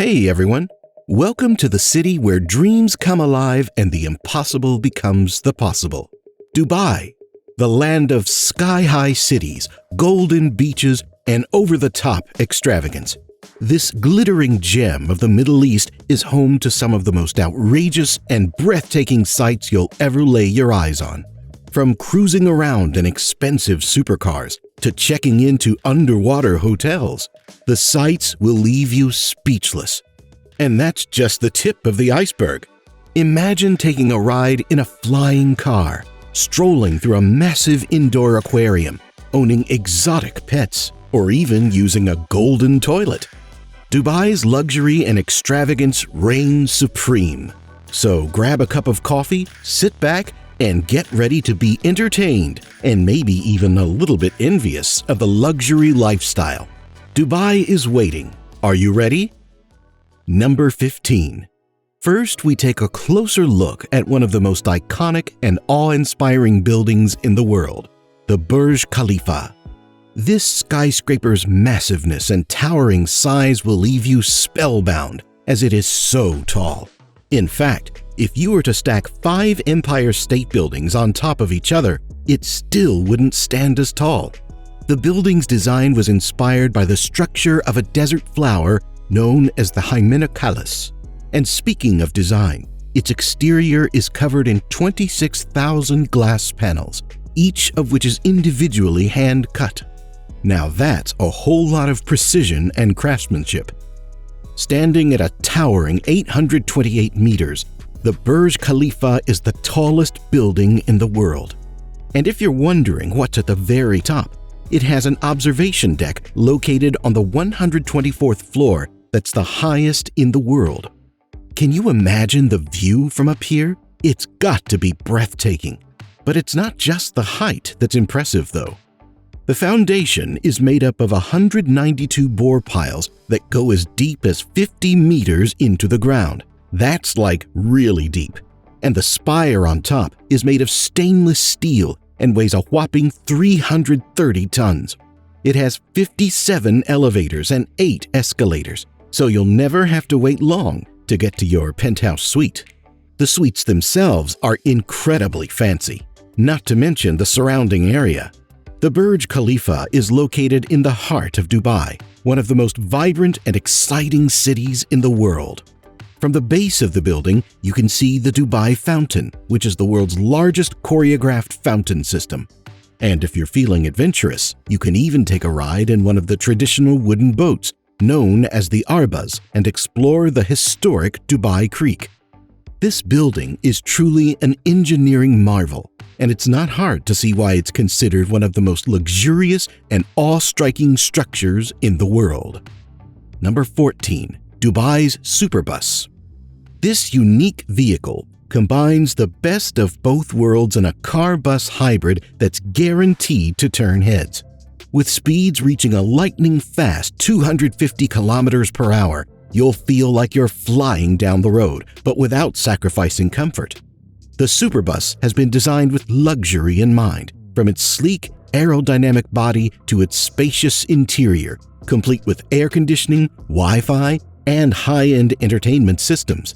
Hey everyone! Welcome to the city where dreams come alive and the impossible becomes the possible. Dubai, the land of sky-high cities, golden beaches, and over-the-top extravagance. This glittering gem of the Middle East is home to some of the most outrageous and breathtaking sights you'll ever lay your eyes on. From cruising around in expensive supercars to checking into underwater hotels, the sights will leave you speechless. And that's just the tip of the iceberg. Imagine taking a ride in a flying car, strolling through a massive indoor aquarium, owning exotic pets, or even using a golden toilet. Dubai's luxury and extravagance reign supreme. So grab a cup of coffee, sit back, and get ready to be entertained and maybe even a little bit envious of the luxury lifestyle. Dubai is waiting. Are you ready? Number 15. First, we take a closer look at one of the most iconic and awe-inspiring buildings in the world, the Burj Khalifa. This skyscraper's massiveness and towering size will leave you spellbound, as it is so tall. In fact, if you were to stack 5 Empire State Buildings on top of each other, it still wouldn't stand as tall. The building's design was inspired by the structure of a desert flower known as the Hymenocalyx. And speaking of design, its exterior is covered in 26,000 glass panels, each of which is individually hand-cut. Now that's a whole lot of precision and craftsmanship. Standing at a towering 828 meters, the Burj Khalifa is the tallest building in the world. And if you're wondering what's at the very top, it has an observation deck located on the 124th floor that's the highest in the world. Can you imagine the view from up here? It's got to be breathtaking. But it's not just the height that's impressive, though. The foundation is made up of 192 bore piles that go as deep as 50 meters into the ground. That's like really deep. And the spire on top is made of stainless steel and weighs a whopping 330 tons. It has 57 elevators and 8 escalators, so you'll never have to wait long to get to your penthouse suite. The suites themselves are incredibly fancy, not to mention the surrounding area. The Burj Khalifa is located in the heart of Dubai, one of the most vibrant and exciting cities in the world. From the base of the building, you can see the Dubai Fountain, which is the world's largest choreographed fountain system. And if you're feeling adventurous, you can even take a ride in one of the traditional wooden boats, known as the Arbas, and explore the historic Dubai Creek. This building is truly an engineering marvel, and it's not hard to see why it's considered one of the most luxurious and awe-striking structures in the world. Number 14. Dubai's SUPERBUS. This unique vehicle combines the best of both worlds in a car-bus hybrid that's guaranteed to turn heads. With speeds reaching a lightning-fast 250 kilometers per hour, you'll feel like you're flying down the road, but without sacrificing comfort. The SUPERBUS has been designed with luxury in mind, from its sleek, aerodynamic body to its spacious interior, complete with air conditioning, Wi-Fi, and high-end entertainment systems.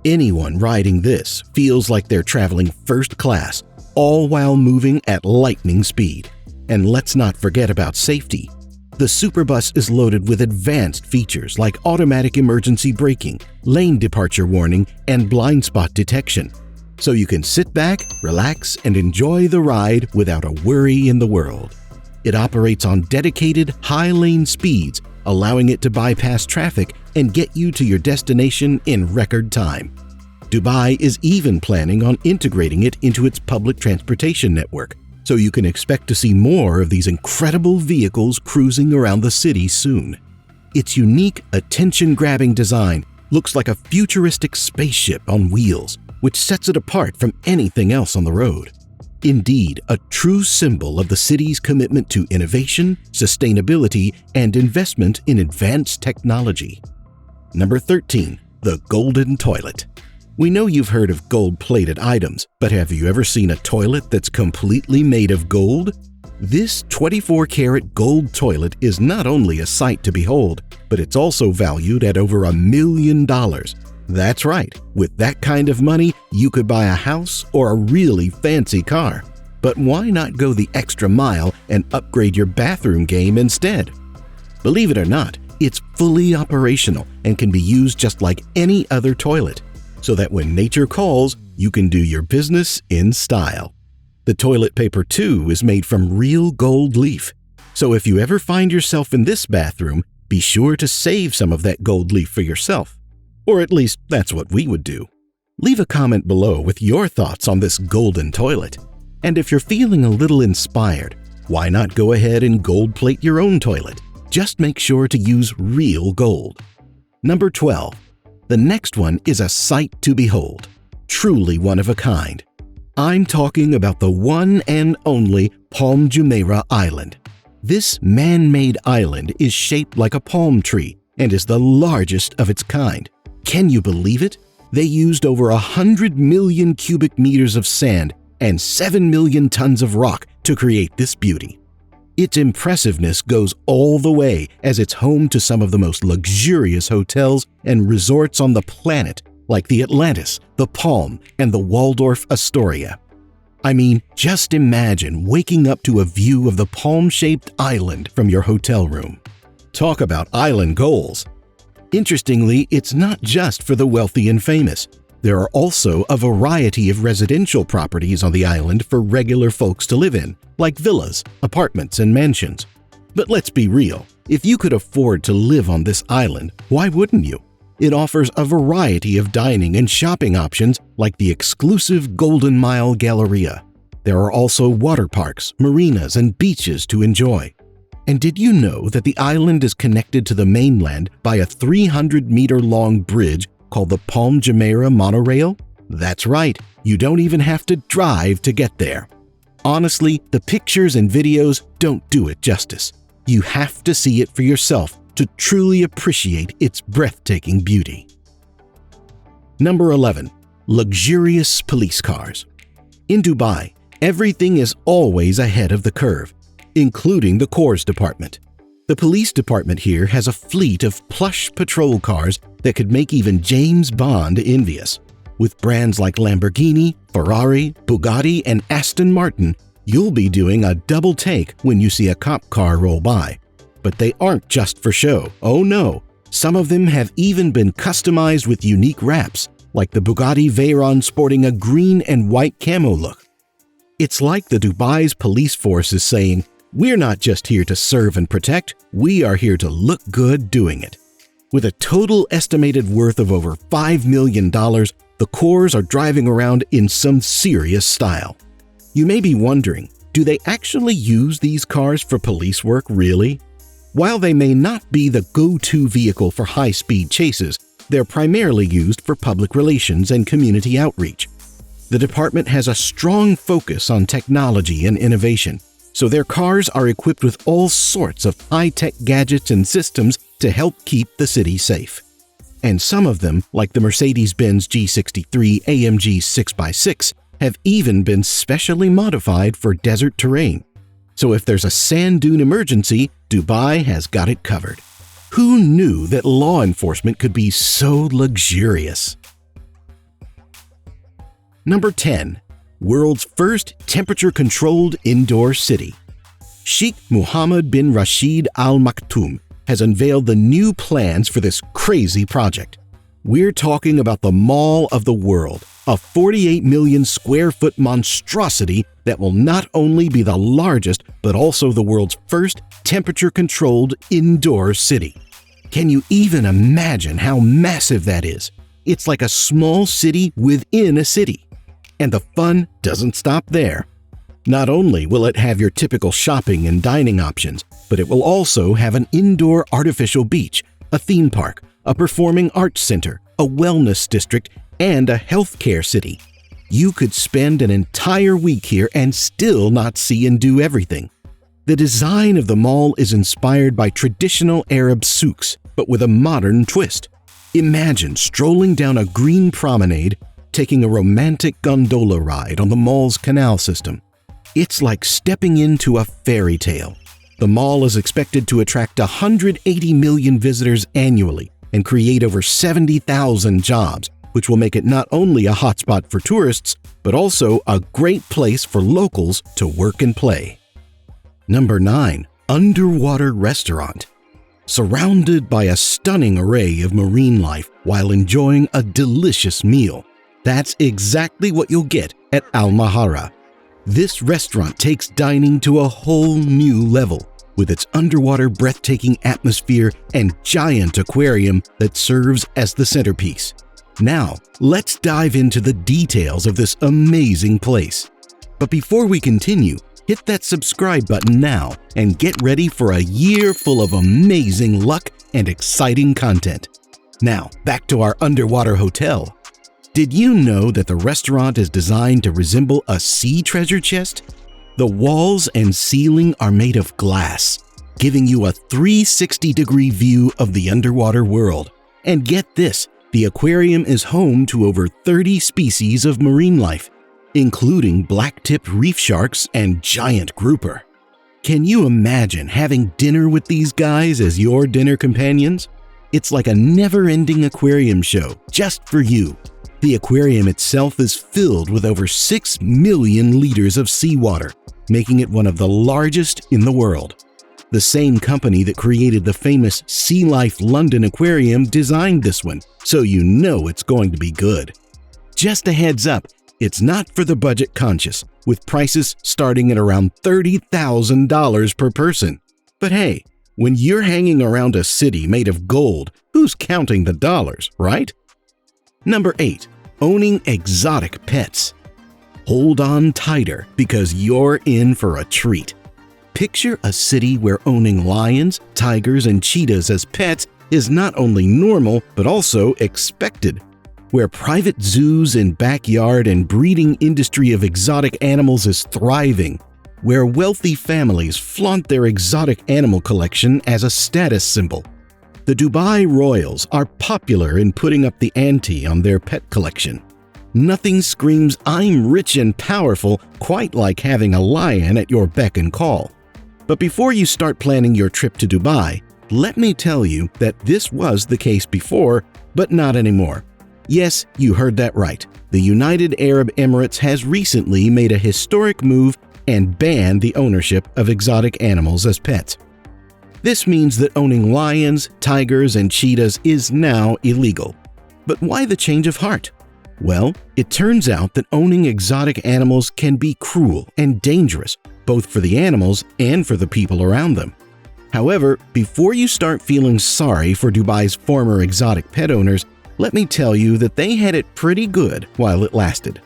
Anyone riding this feels like they're traveling first class, all while moving at lightning speed. And let's not forget about safety. The SUPERBUS is loaded with advanced features like automatic emergency braking, lane departure warning, and blind spot detection. So you can sit back, relax, and enjoy the ride without a worry in the world. It operates on dedicated high-lane speeds, allowing it to bypass traffic and get you to your destination in record time. Dubai is even planning on integrating it into its public transportation network, so you can expect to see more of these incredible vehicles cruising around the city soon. Its unique, attention-grabbing design looks like a futuristic spaceship on wheels, which sets it apart from anything else on the road. Indeed, a true symbol of the city's commitment to innovation, sustainability, and investment in advanced technology. Number 13. The Golden Toilet. We know you've heard of gold-plated items, but have you ever seen a toilet that's completely made of gold? This 24-karat gold toilet is not only a sight to behold, but it's also valued at over $1 million. That's right, with that kind of money, you could buy a house or a really fancy car. But why not go the extra mile and upgrade your bathroom game instead? Believe it or not, it's fully operational and can be used just like any other toilet, so that when nature calls, you can do your business in style. The toilet paper, too, is made from real gold leaf. So if you ever find yourself in this bathroom, be sure to save some of that gold leaf for yourself. Or at least that's what we would do. Leave a comment below with your thoughts on this golden toilet. And if you're feeling a little inspired, why not go ahead and gold plate your own toilet? Just make sure to use real gold. Number 12. The next one is a sight to behold. Truly one of a kind. I'm talking about the one and only Palm Jumeirah Island. This man-made island is shaped like a palm tree and is the largest of its kind. Can you believe it? They used over 100 million cubic meters of sand and 7 million tons of rock to create this beauty. Its impressiveness goes all the way as it's home to some of the most luxurious hotels and resorts on the planet, like the Atlantis, the Palm, and the Waldorf Astoria. I mean, just imagine waking up to a view of the palm-shaped island from your hotel room. Talk about island goals. Interestingly, it's not just for the wealthy and famous. There are also a variety of residential properties on the island for regular folks to live in, like villas, apartments, and mansions. But let's be real, if you could afford to live on this island, why wouldn't you? It offers a variety of dining and shopping options like the exclusive Golden Mile Galleria. There are also water parks, marinas, and beaches to enjoy. And did you know that the island is connected to the mainland by a 300-meter-long bridge called the Palm Jumeirah monorail? That's right, you don't even have to drive to get there. Honestly, the pictures and videos don't do it justice. You have to see it for yourself to truly appreciate its breathtaking beauty. Number 11. Luxurious police cars. In Dubai, everything is always ahead of the curve, including the Corps Department. The police department here has a fleet of plush patrol cars that could make even James Bond envious. With brands like Lamborghini, Ferrari, Bugatti, and Aston Martin, you'll be doing a double take when you see a cop car roll by. But they aren't just for show. Oh no, some of them have even been customized with unique wraps, like the Bugatti Veyron sporting a green and white camo look. It's like the Dubai's police force is saying, "We're not just here to serve and protect, we are here to look good doing it." With a total estimated worth of over $5 million, the Corps are driving around in some serious style. You may be wondering, do they actually use these cars for police work really? While they may not be the go-to vehicle for high-speed chases, they're primarily used for public relations and community outreach. The department has a strong focus on technology and innovation, so their cars are equipped with all sorts of high-tech gadgets and systems to help keep the city safe. And some of them, like the Mercedes-Benz G63 AMG 6x6, have even been specially modified for desert terrain. So if there's a sand dune emergency, Dubai has got it covered. Who knew that law enforcement could be so luxurious? Number 10. World's first temperature-controlled indoor city. Sheikh Mohammed bin Rashid Al Maktoum has unveiled the new plans for this crazy project. We're talking about the Mall of the World, a 48 million square foot monstrosity that will not only be the largest, but also the world's first temperature-controlled indoor city. Can you even imagine how massive that is? It's like a small city within a city. And the fun doesn't stop there. Not only will it have your typical shopping and dining options, but it will also have an indoor artificial beach, a theme park, a performing arts center, a wellness district, and a healthcare city. You could spend an entire week here and still not see and do everything. The design of the mall is inspired by traditional Arab souks, but with a modern twist. Imagine strolling down a green promenade, taking a romantic gondola ride on the mall's canal system. It's like stepping into a fairy tale. The mall is expected to attract 180 million visitors annually and create over 70,000 jobs, which will make it not only a hotspot for tourists, but also a great place for locals to work and play. Number 9. Underwater Restaurant. Surrounded by a stunning array of marine life while enjoying a delicious meal. That's exactly what you'll get at Al Mahara. This restaurant takes dining to a whole new level with its underwater breathtaking atmosphere and giant aquarium that serves as the centerpiece. Now, let's dive into the details of this amazing place. But before we continue, hit that subscribe button now and get ready for a year full of amazing luck and exciting content. Now, back to our underwater hotel. Did you know that the restaurant is designed to resemble a sea treasure chest? The walls and ceiling are made of glass, giving you a 360-degree view of the underwater world. And get this, the aquarium is home to over 30 species of marine life, including black-tipped reef sharks and giant grouper. Can you imagine having dinner with these guys as your dinner companions? It's like a never-ending aquarium show just for you. The aquarium itself is filled with over 6 million liters of seawater, making it one of the largest in the world. The same company that created the famous Sea Life London Aquarium designed this one, so you know it's going to be good. Just a heads up, it's not for the budget conscious, with prices starting at around $30,000 per person. But hey, when you're hanging around a city made of gold, who's counting the dollars, right? Number 8. Owning exotic pets. Hold on tighter because you're in for a treat. Picture a city where owning lions, tigers, and cheetahs as pets is not only normal but also expected. Where private zoos and backyard and breeding industry of exotic animals is thriving. Where wealthy families flaunt their exotic animal collection as a status symbol. The Dubai royals are popular in putting up the ante on their pet collection. Nothing screams "I'm rich and powerful" quite like having a lion at your beck and call. But before you start planning your trip to Dubai, let me tell you that this was the case before, but not anymore. Yes, you heard that right. The United Arab Emirates has recently made a historic move and banned the ownership of exotic animals as pets. This means that owning lions, tigers, and cheetahs is now illegal. But why the change of heart? Well, it turns out that owning exotic animals can be cruel and dangerous, both for the animals and for the people around them. However, before you start feeling sorry for Dubai's former exotic pet owners, let me tell you that they had it pretty good while it lasted.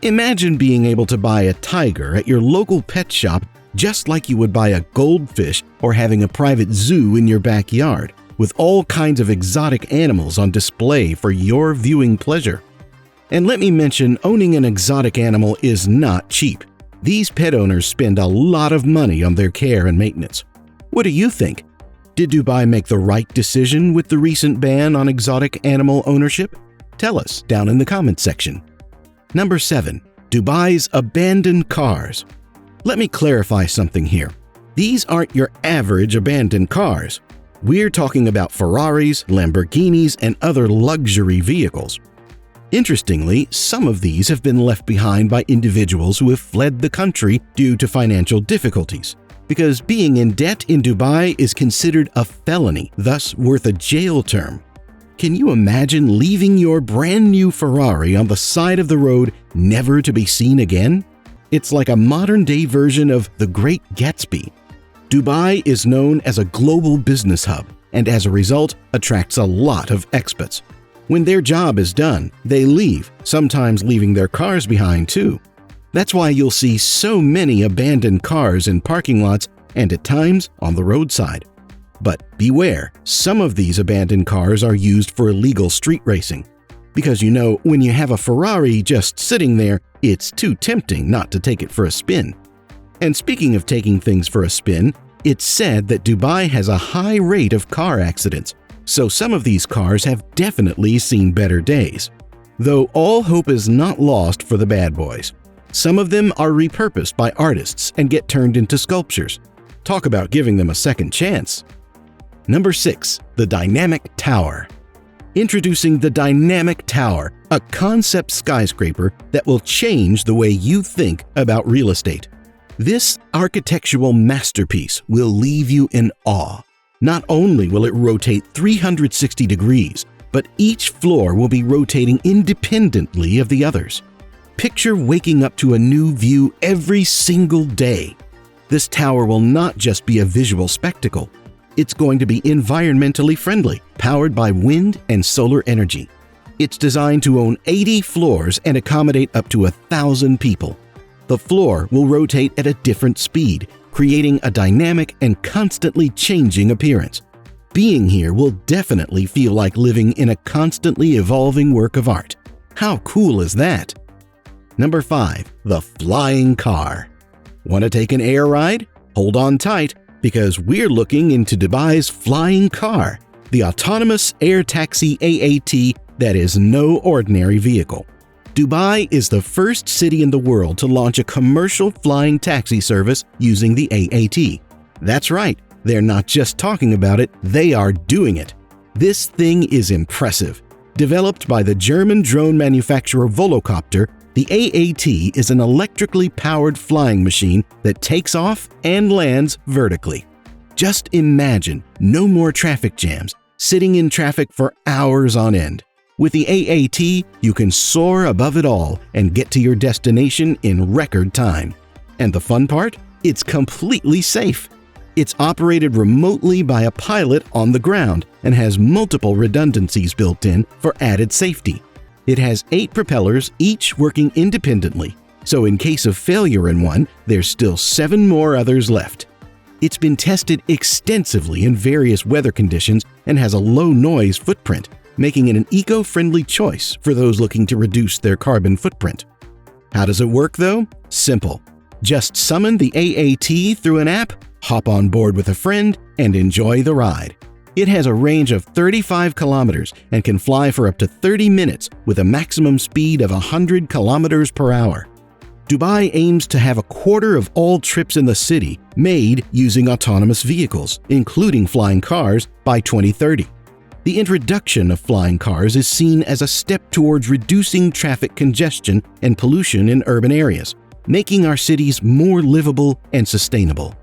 Imagine being able to buy a tiger at your local pet shop just like you would buy a goldfish or having a private zoo in your backyard, with all kinds of exotic animals on display for your viewing pleasure. And let me mention, owning an exotic animal is not cheap. These pet owners spend a lot of money on their care and maintenance. What do you think? Did Dubai make the right decision with the recent ban on exotic animal ownership? Tell us down in the comments section. Number 7. Dubai's abandoned cars. Let me clarify something here. These aren't your average abandoned cars. We're talking about Ferraris, Lamborghinis, and other luxury vehicles. Interestingly, some of these have been left behind by individuals who have fled the country due to financial difficulties, because being in debt in Dubai is considered a felony, thus worth a jail term. Can you imagine leaving your brand new Ferrari on the side of the road, never to be seen again? It's like a modern-day version of The Great Gatsby. Dubai is known as a global business hub and as a result attracts a lot of expats. When their job is done, they leave, sometimes leaving their cars behind too. That's why you'll see so many abandoned cars in parking lots and at times on the roadside. But beware, some of these abandoned cars are used for illegal street racing. Because you know, when you have a Ferrari just sitting there, it's too tempting not to take it for a spin. And speaking of taking things for a spin, it's said that Dubai has a high rate of car accidents, so some of these cars have definitely seen better days. Though all hope is not lost for the bad boys. Some of them are repurposed by artists and get turned into sculptures. Talk about giving them a second chance. Number 6. The Dynamic Tower. Introducing the Dynamic Tower, a concept skyscraper that will change the way you think about real estate. This architectural masterpiece will leave you in awe. Not only will it rotate 360 degrees, but each floor will be rotating independently of the others. Picture waking up to a new view every single day. This tower will not just be a visual spectacle. It's going to be environmentally friendly, powered by wind and solar energy. It's designed to own 80 floors and accommodate up to 1,000 people. The floor will rotate at a different speed, creating a dynamic and constantly changing appearance. Being here will definitely feel like living in a constantly evolving work of art. How cool is that? Number 5. The Flying Car. Want to take an air ride? Hold on tight, because we're looking into Dubai's Flying Car, the autonomous air taxi AAT that is no ordinary vehicle. Dubai is the first city in the world to launch a commercial flying taxi service using the AAT. That's right, they're not just talking about it, they are doing it. This thing is impressive. Developed by the German drone manufacturer Volocopter, the AAT is an electrically powered flying machine that takes off and lands vertically. Just imagine no more traffic jams, sitting in traffic for hours on end. With the AAT, you can soar above it all and get to your destination in record time. And the fun part? It's completely safe. It's operated remotely by a pilot on the ground and has multiple redundancies built in for added safety. It has 8 propellers, each working independently, so in case of failure in one, there's still 7 more others left. It's been tested extensively in various weather conditions and has a low noise footprint, making it an eco-friendly choice for those looking to reduce their carbon footprint. How does it work though? Simple. Just summon the AAT through an app, hop on board with a friend, and enjoy the ride. It has a range of 35 kilometers and can fly for up to 30 minutes with a maximum speed of 100 kilometers per hour. Dubai aims to have a quarter of all trips in the city made using autonomous vehicles, including flying cars, by 2030. The introduction of flying cars is seen as a step towards reducing traffic congestion and pollution in urban areas, making our cities more livable and sustainable.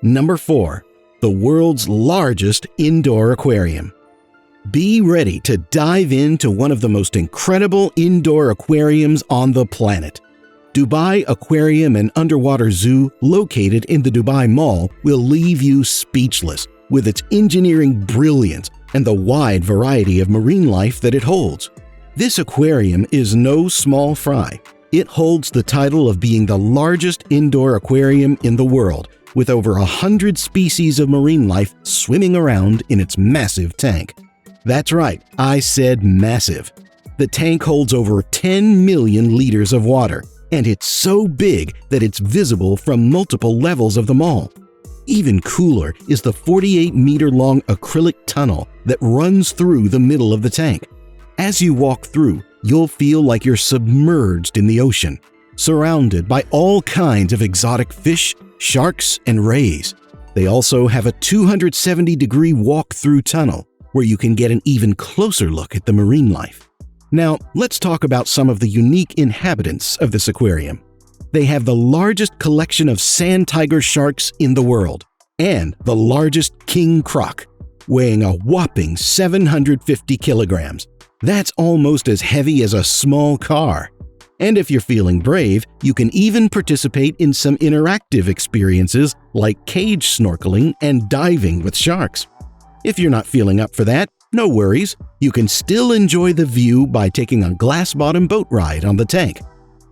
Number 4. The world's largest indoor aquarium. Be ready to dive into one of the most incredible indoor aquariums on the planet. Dubai Aquarium and Underwater Zoo, located in the Dubai Mall, will leave you speechless with its engineering brilliance and the wide variety of marine life that it holds. This aquarium is no small fry. It holds the title of being the largest indoor aquarium in the world, with over 100 species of marine life swimming around in its massive tank. That's right, I said massive. The tank holds over 10 million liters of water, and it's so big that it's visible from multiple levels of the mall. Even cooler is the 48-meter-long acrylic tunnel that runs through the middle of the tank. As you walk through, you'll feel like you're submerged in the ocean, surrounded by all kinds of exotic fish, sharks, and rays. They also have a 270-degree walk-through tunnel where you can get an even closer look at the marine life. Now, let's talk about some of the unique inhabitants of this aquarium. They have the largest collection of sand tiger sharks in the world and the largest king croc, weighing a whopping 750 kilograms. That's almost as heavy as a small car. And if you're feeling brave, you can even participate in some interactive experiences like cage snorkeling and diving with sharks. If you're not feeling up for that, no worries. You can still enjoy the view by taking a glass-bottom boat ride on the tank.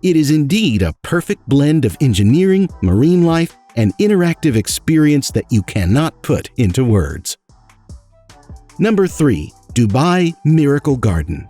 It is indeed a perfect blend of engineering, marine life, and interactive experience that you cannot put into words. Number 3. Dubai Miracle Garden.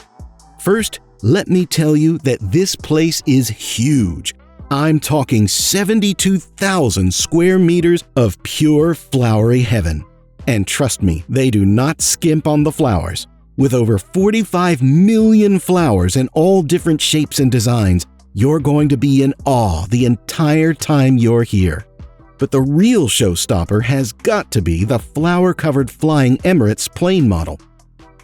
First, let me tell you that this place is huge. I'm talking 72,000 square meters of pure flowery heaven. And trust me, they do not skimp on the flowers. With over 45 million flowers in all different shapes and designs, You're going to be in awe the entire time you're here. But the real showstopper has got to be the flower-covered Flying Emirates plane model.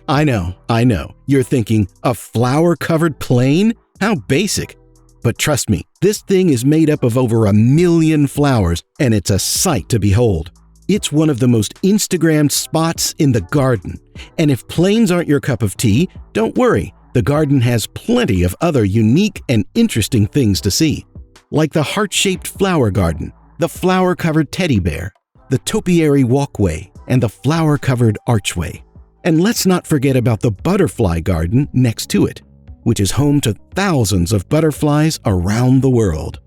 I know. You're thinking, a flower-covered plane? How basic. But trust me, this thing is made up of over 1 million flowers, and it's a sight to behold. It's one of the most Instagrammed spots in the garden. And if planes aren't your cup of tea, don't worry. The garden has plenty of other unique and interesting things to see. Like the heart-shaped flower garden, the flower-covered teddy bear, the topiary walkway, and the flower-covered archway. And let's not forget about the butterfly garden next to it, which is home to thousands of butterflies around the world.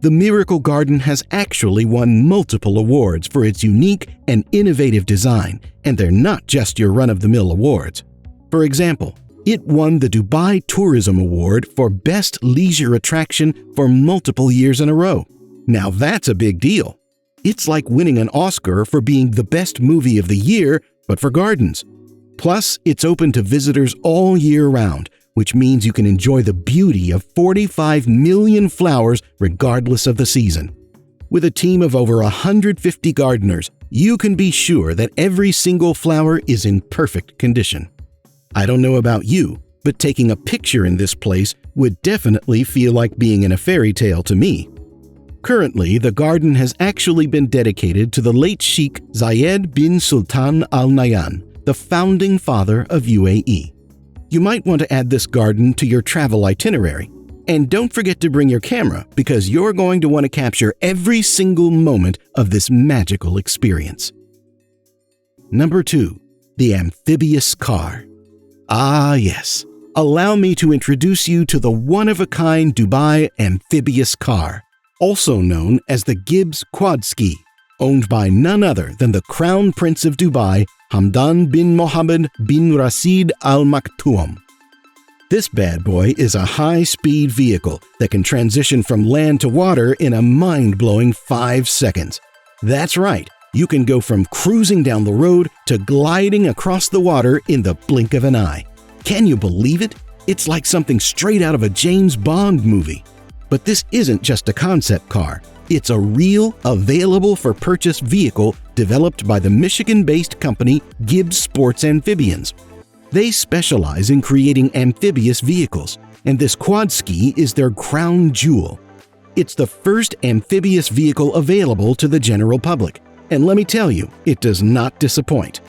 The Miracle Garden has actually won multiple awards for its unique and innovative design, and they're not just your run-of-the-mill awards. For example, it won the Dubai Tourism Award for Best Leisure Attraction for multiple years in a row. Now that's a big deal. It's like winning an Oscar for being the best movie of the year, but for gardens. Plus, it's open to visitors all year round, which means you can enjoy the beauty of 45 million flowers regardless of the season. With a team of over 150 gardeners, you can be sure that every single flower is in perfect condition. I don't know about you, but taking a picture in this place would definitely feel like being in a fairy tale to me. Currently, the garden has actually been dedicated to the late Sheikh Zayed bin Sultan Al Nahyan, the founding father of UAE. You might want to add this garden to your travel itinerary. And don't forget to bring your camera because you're going to want to capture every single moment of this magical experience. Number 2. The amphibious car. Ah yes, allow me to introduce you to the one-of-a-kind Dubai amphibious car, also known as the Gibbs Quad Ski, owned by none other than the Crown Prince of Dubai, Hamdan bin Mohammed bin Rashid Al Maktoum. This bad boy is a high-speed vehicle that can transition from land to water in a mind-blowing 5 seconds. That's right, you can go from cruising down the road to gliding across the water in the blink of an eye. Can you believe it? It's like something straight out of a James Bond movie. But this isn't just a concept car. It's a real, available-for-purchase vehicle developed by the Michigan-based company Gibbs Sports Amphibians. They specialize in creating amphibious vehicles, and this quad ski is their crown jewel. It's the first amphibious vehicle available to the general public, and let me tell you, it does not disappoint.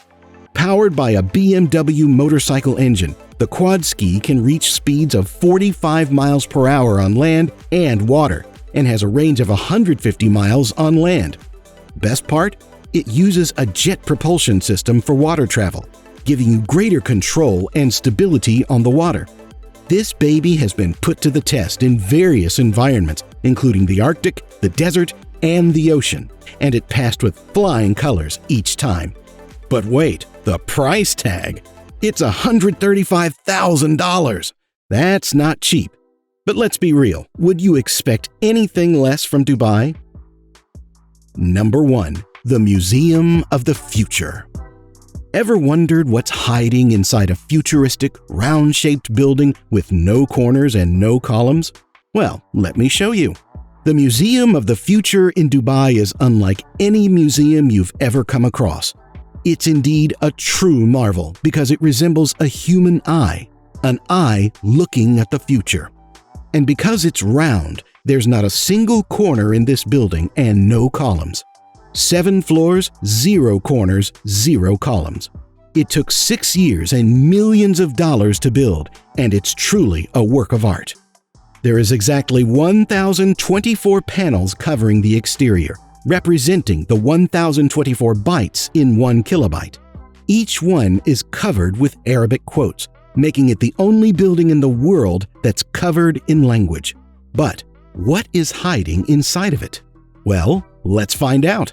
Powered by a BMW motorcycle engine, the quad ski can reach speeds of 45 miles per hour on land and water, and has a range of 150 miles on land. Best part? It uses a jet propulsion system for water travel, giving you greater control and stability on the water. This baby has been put to the test in various environments, including the Arctic, the desert, and the ocean, and it passed with flying colors each time. But wait, the price tag! It's $135,000! That's not cheap. But let's be real, would you expect anything less from Dubai? Number 1. The Museum of the Future. Ever wondered what's hiding inside a futuristic, round-shaped building with no corners and no columns? Well, let me show you. The Museum of the Future in Dubai is unlike any museum you've ever come across. It's indeed a true marvel because it resembles a human eye, an eye looking at the future. And because it's round, there's not a single corner in this building and no columns. 7 floors, 0 corners, 0 columns. It took 6 years and millions of dollars to build, and it's truly a work of art. There is exactly 1,024 panels covering the exterior, representing the 1,024 bytes in 1 kilobyte. Each one is covered with Arabic quotes, making it the only building in the world that's covered in language. But what is hiding inside of it? Well, let's find out.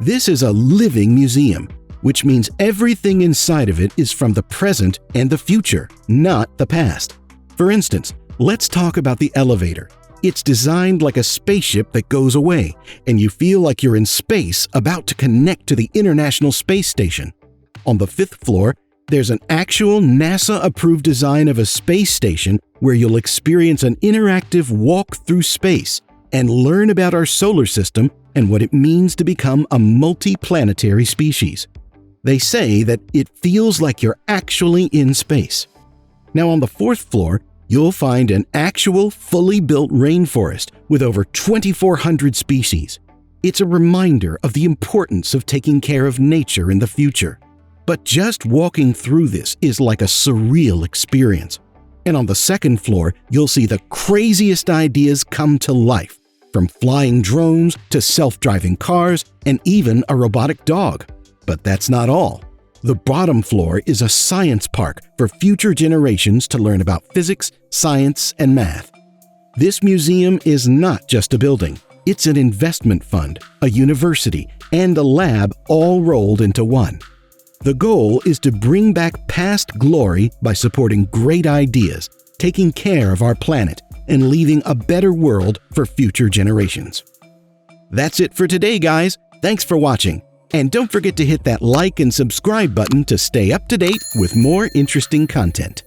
This is a living museum, which means everything inside of it is from the present and the future, not the past. For instance, let's talk about the elevator. It's designed like a spaceship that goes away, and you feel like you're in space about to connect to the International Space Station. On the 5th floor, there's an actual NASA-approved design of a space station where you'll experience an interactive walk through space and learn about our solar system and what it means to become a multi-planetary species. They say that it feels like you're actually in space. Now on the 4th floor, you'll find an actual fully built rainforest with over 2,400 species. It's a reminder of the importance of taking care of nature in the future. But just walking through this is like a surreal experience. And on the 2nd floor, you'll see the craziest ideas come to life, from flying drones to self-driving cars and even a robotic dog. But that's not all. The bottom floor is a science park for future generations to learn about physics, science, and math. This museum is not just a building. It's an investment fund, a university, and a lab all rolled into one. The goal is to bring back past glory by supporting great ideas, taking care of our planet, and leaving a better world for future generations. That's it for today, guys. Thanks for watching. And don't forget to hit that like and subscribe button to stay up to date with more interesting content.